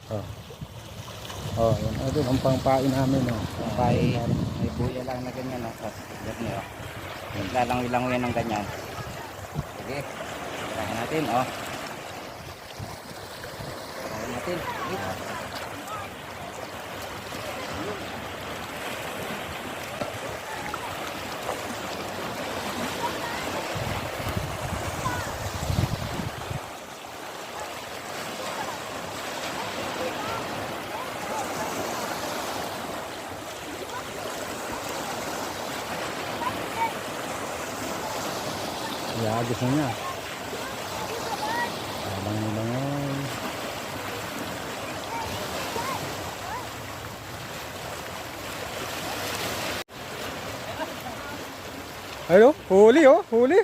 Oh. Oh, yan. Oh, doon ang pangpain namin, oh. Pangpain namin. May buya lang na ganyan, no? Tapos, ganyan, oh. Lalangoy-langoy ng ganyan. Sige. Tirahin natin, oh. Tirahin natin. Sige. Iagos na niya. Bangon-bangon. Ayo, huli oh, huli.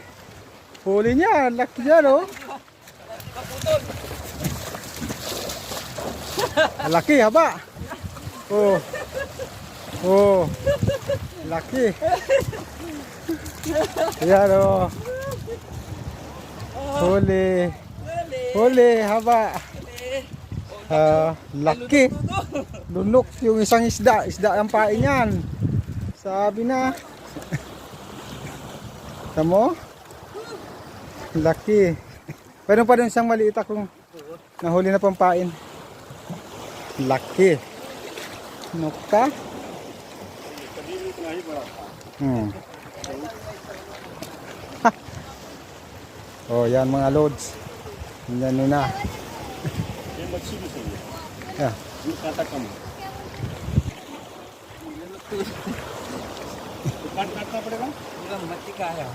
Huli niya, laki niya oh. Laki, haba. Oh. Oh. Laki. Yan oh. Huli. Huli, haba. Laki. Lunok yung isang isda. Isda ang pain yan. Sabi na. Tamo? Laki. Pero pa rin isang maliit akong nahuli na pampain. Laki. Nuka. Oh, yan mga loads. Yan na. Ya. काटना पड़ेगा पूरा मच्छी का है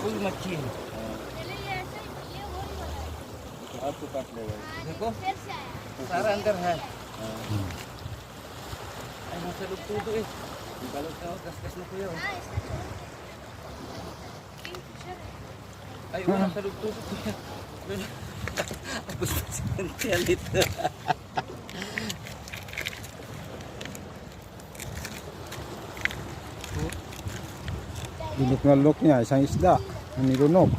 फुल मच्छी है आपको काट लेगा देखो सारा अंदर है ऐसा से लोग तो निकालो क्या कस ना कोई ay una sa lugtog tapos nantiyalit Lunok na lunok niya, isang isda. Ang nilunok.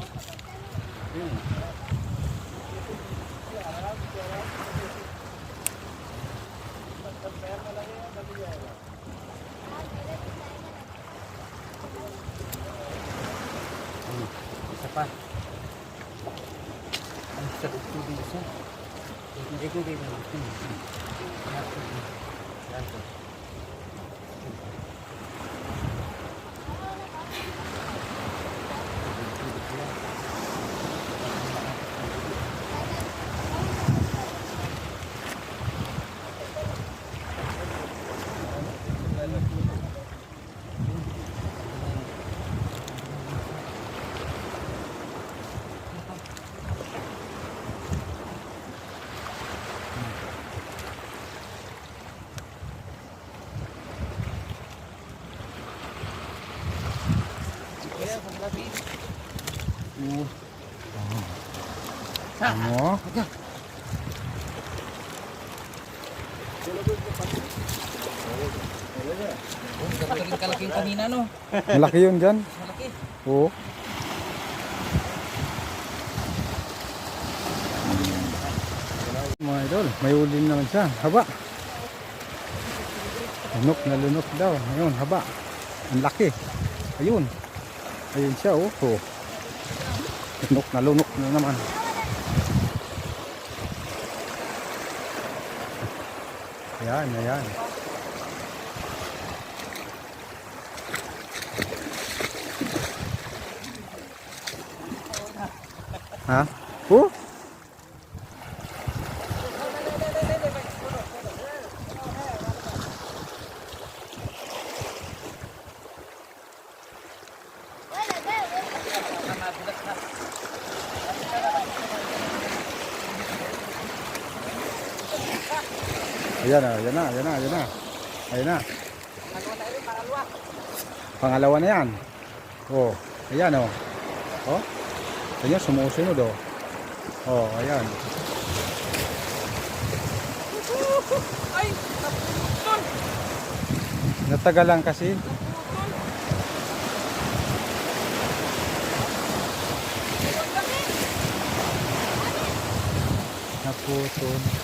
Isa pa. Ang sa lugtog isa. Hindi ko din natin. Ano? Ganito rin kalaking kanina no. Malaki yun dyan. Malaki. Oo. Mga idol, may ulin naman siya. Haba. Lunok na lunok daw. Ayun, haba. Ang laki. Ayun. Ayun siya, oh. Oh. Lunok na naman. Ayan, ayan. Ha? Oh? Ayan na, ayan na, ayan na, ayan na. Ayan na. Pangalawa na yan. Oh, ayan oh. Oh. Ayan, sumusunod oh. Oh, ayan. Ay, Natagal lang kasi. Naputol.